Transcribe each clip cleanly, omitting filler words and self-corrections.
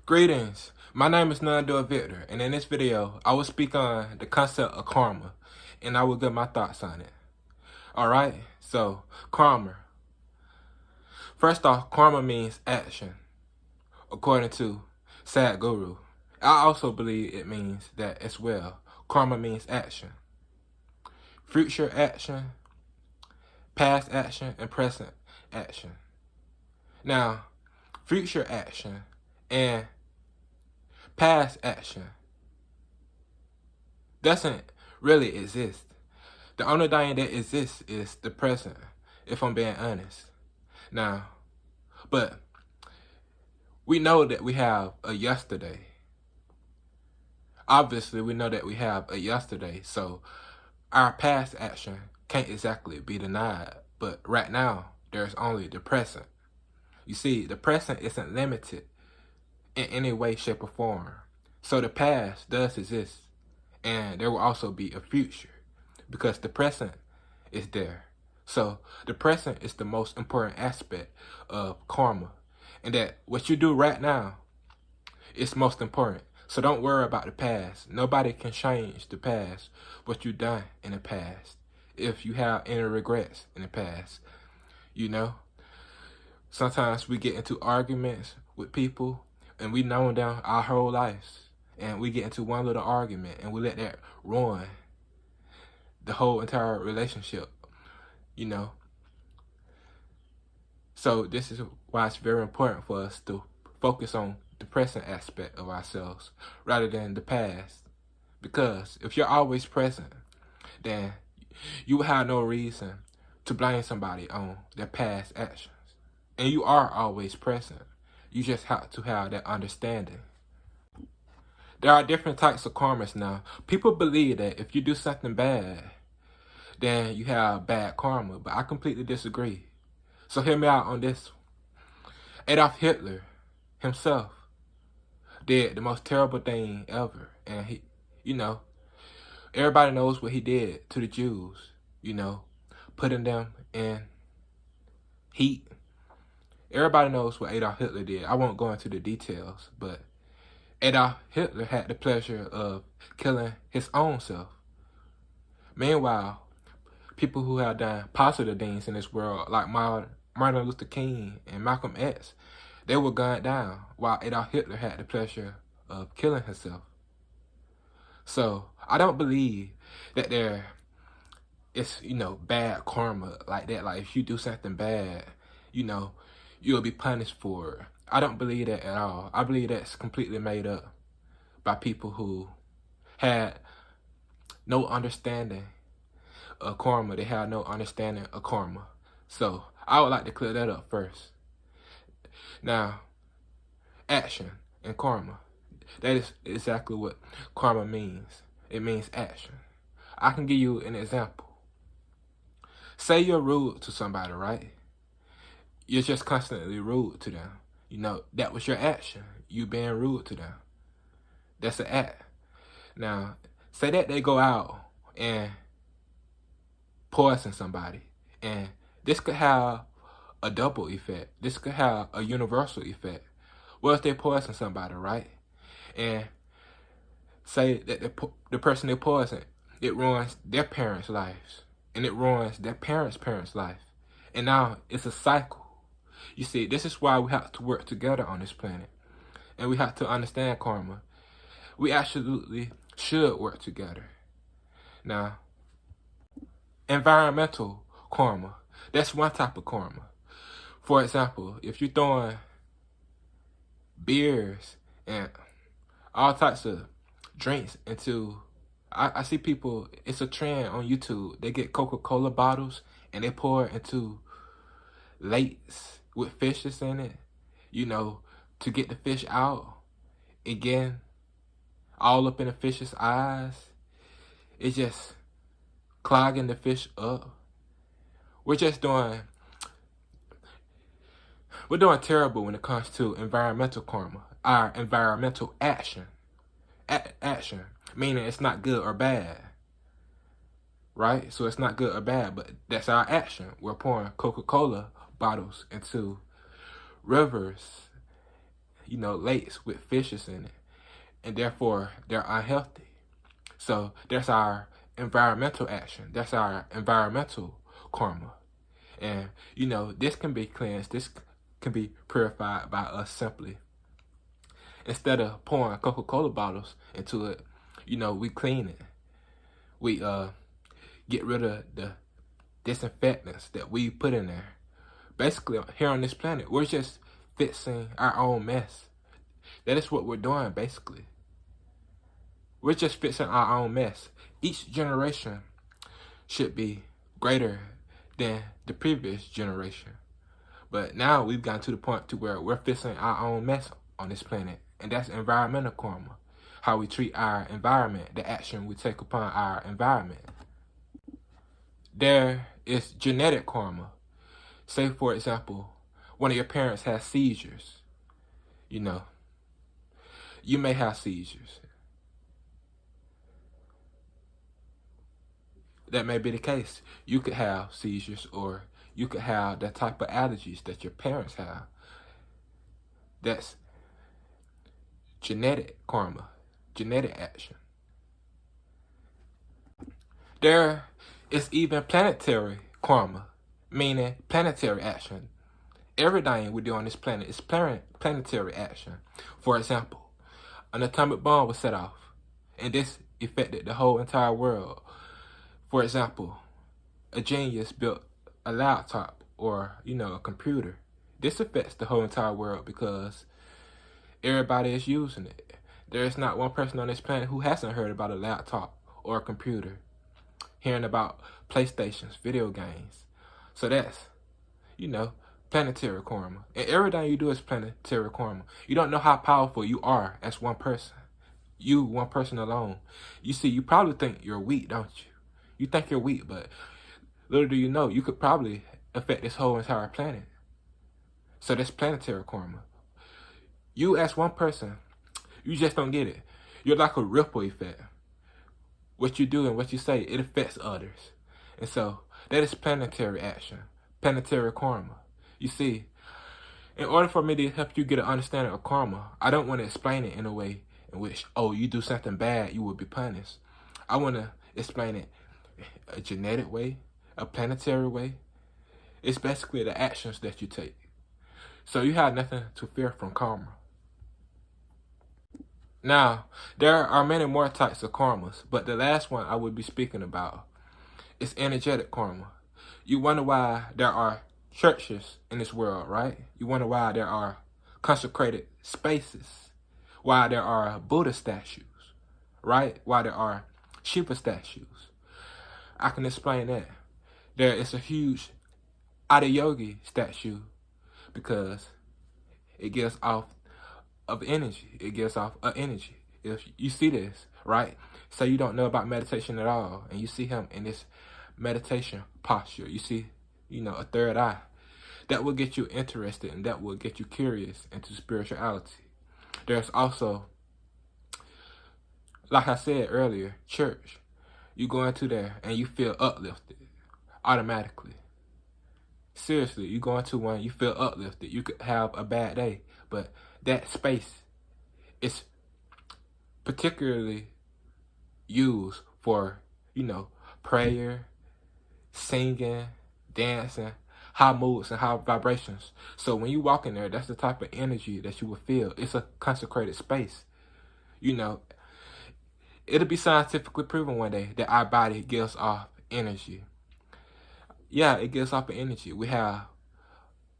Greetings, my name is Nando Victor, and in this video, I will speak on the concept of karma, and I will give my thoughts on it. Alright, so, karma. First off, karma means action, according to Sadhguru. I also believe it means that as well. Karma means action. Future action, past action, and present action. Now, future action and past action doesn't really exist. The only thing that exists is the present, if I'm being honest. Now, but we know that we have a yesterday. Obviously, we know that we have a yesterday, so our past action can't exactly be denied. But right now, there's only the present. You see, the present isn't limited in any way, shape, or form. So the past does exist, and there will also be a future, because the present is there. So the present is the most important aspect of karma, and that what you do right now is most important. So don't worry about the past. Nobody can change the past, what you've done in the past. If you have any regrets in the past, you know. Sometimes we get into arguments with people, and we know them our whole lives, and we get into one little argument, and we let that ruin the whole entire relationship, you know. So this is why it's very important for us to focus on the present aspect of ourselves rather than the past. Because if you're always present, then you will have no reason to blame somebody on their past actions. And you are always present. You just have to have that understanding. There are different types of karmas now. People believe that if you do something bad, then you have bad karma. But I completely disagree. So hear me out on this. Adolf Hitler himself did the most terrible thing ever. And he, you know, everybody knows what he did to the Jews, you know, putting them in heat. Everybody knows what Adolf Hitler did. I won't go into the details, but Adolf Hitler had the pleasure of killing his own self. Meanwhile, people who have done positive things in this world, like Martin Luther King and Malcolm X, they were gunned down, while Adolf Hitler had the pleasure of killing himself. So, I don't believe that there is, bad karma like that. Like, if you do something bad, you'll be punished for it. I don't believe that at all. I believe that's completely made up by people who had no understanding of karma. They had no understanding of karma. So, I would like to clear that up first. Now, action and karma. That is exactly what karma means. It means action. I can give you an example. Say you're rude to somebody, right? You're just constantly rude to them. That was your action. You being rude to them. That's an act. Now, say that they go out and poison somebody. And this could have a double effect. This could have a universal effect. What if they poison somebody, right? And say that the person they poison, it ruins their parents' lives. And it ruins their parents' life. And now it's a cycle. You see, this is why we have to work together on this planet. And we have to understand karma. We absolutely should work together. Now, environmental karma. That's one type of karma. For example, if you're throwing beers and all types of drinks into, I see people, it's a trend on YouTube. They get Coca-Cola bottles and they pour it into lakes with fishes in it, to get the fish out. Again, all up in the fish's eyes. It's just clogging the fish up. We're doing terrible when it comes to environmental karma, our environmental action. Action, meaning it's not good or bad, right? So it's not good or bad, but that's our action. We're pouring Coca-Cola bottles into rivers lakes with fishes in it, and therefore they're unhealthy. So that's our environmental action. That's our environmental karma. And, this can be cleansed. This can be purified by us simply. Instead of pouring Coca-Cola bottles into it, we clean it. We get rid of the disinfectants that we put in there. Basically, here on this planet, we're just fixing our own mess. That is what we're doing, basically. We're just fixing our own mess. Each generation should be greater than the previous generation. But now we've gotten to the point to where we're fixing our own mess on this planet. And that's environmental karma. How we treat our environment, the action we take upon our environment. There is genetic karma. Say, for example, one of your parents has seizures. You may have seizures. That may be the case. You could have seizures, or you could have that type of allergies that your parents have. That's genetic karma, genetic action. There is even planetary karma, meaning planetary action. Everything we do on this planet is planetary action. For example, an atomic bomb was set off, and this affected the whole entire world. For example, a genius built a laptop or, a computer. This affects the whole entire world because everybody is using it. There is not one person on this planet who hasn't heard about a laptop or a computer, hearing about PlayStations, video games. So that's, planetary karma. And everything you do is planetary karma. You don't know how powerful you are as one person. You, one person alone. You see, you probably think you're weak, don't you? You think you're weak, but little do you know, you could probably affect this whole entire planet. So that's planetary karma. You as one person, you just don't get it. You're like a ripple effect. What you do and what you say, it affects others. And so that is planetary action, planetary karma. You see, in order for me to help you get an understanding of karma, I don't want to explain it in a way in which, you do something bad, you will be punished. I want to explain it a genetic way, a planetary way. It's basically the actions that you take. So you have nothing to fear from karma. Now, there are many more types of karmas, but the last one I will be speaking about is energetic karma. You wonder why there are churches in this world, right? You wonder why there are consecrated spaces, why there are Buddha statues, right? Why there are Shiva statues. I can explain that. There is a huge Adiyogi statue because it gives off of energy. It gives off an energy. If you see this, right? Say you don't know about meditation at all, and you see him in this meditation posture. You see, a third eye. That will get you interested, and that will get you curious into spirituality. There's also, like I said earlier, church. You go into there and you feel uplifted automatically. Seriously, you go into one, you feel uplifted. You could have a bad day, but that space is particularly used for, prayer, singing, dancing, high moods and high vibrations. So when you walk in there, that's the type of energy that you will feel. It's a consecrated space. It'll be scientifically proven one day that our body gives off energy. Yeah, it gives off an energy. We have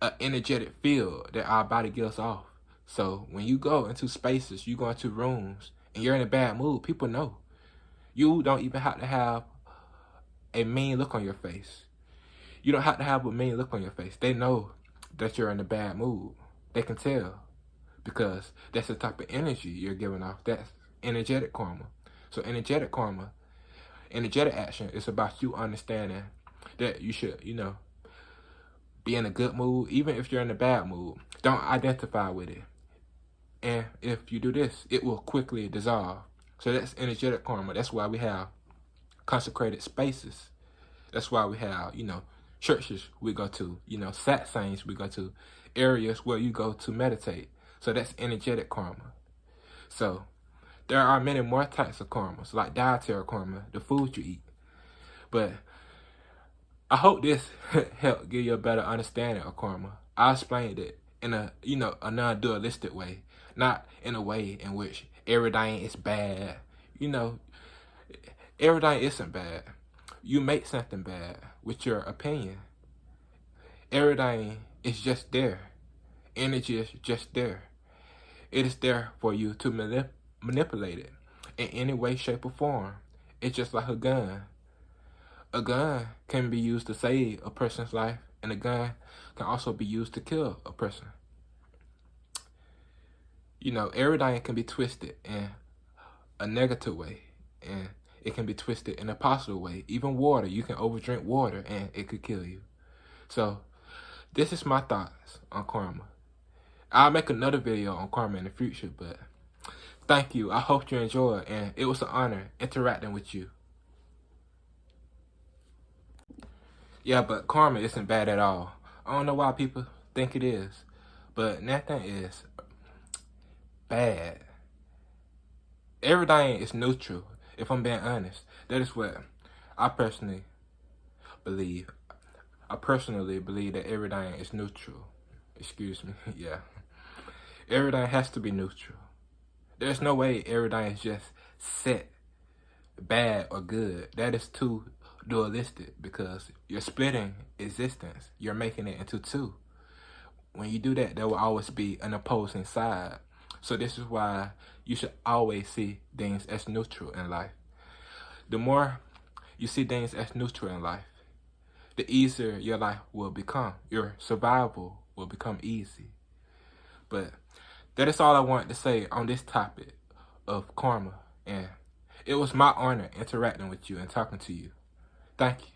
an energetic field that our body gives off. So when you go into spaces, you go into rooms, and you're in a bad mood, people know. You don't even have to have a mean look on your face. You don't have to have a mean look on your face. They know that you're in a bad mood. They can tell because that's the type of energy you're giving off. That's energetic karma. So energetic karma, energetic action is about you understanding that you should, be in a good mood. Even if you're in a bad mood, don't identify with it. And if you do this, it will quickly dissolve. So that's energetic karma. That's why we have consecrated spaces. That's why we have, churches we go to, satsangs we go to, areas where you go to meditate. So that's energetic karma. So there are many more types of karmas, like dietary karma, the food you eat. But I hope this helped give you a better understanding of karma. I explained it in a a non-dualistic way, not in a way in which everything is bad. You know, everything isn't bad. You make something bad with your opinion. Everything is just there. Energy is just there. It is there for you to manipulate it in any way, shape, or form. It's just like a gun. A gun can be used to save a person's life, and a gun can also be used to kill a person. Everything can be twisted in a negative way, and it can be twisted in a positive way. Even water, you can overdrink water, and it could kill you. So, this is my thoughts on karma. I'll make another video on karma in the future, but thank you. I hope you enjoyed, and it was an honor interacting with you. Yeah, but karma isn't bad at all. I don't know why people think it is, but nothing is bad. Everything is neutral, if I'm being honest. That is what I personally believe. I personally believe that everything is neutral. Excuse me, yeah. Everything has to be neutral. There's no way everything is just set bad or good. That is too dualistic, because you're splitting existence. You're making it into two. When you do that, there will always be an opposing side. So this is why you should always see things as neutral in life. The more you see things as neutral in life, the easier your life will become. Your survival will become easy. But that is all I wanted to say on this topic of karma. And it was my honor interacting with you and talking to you. Thank you.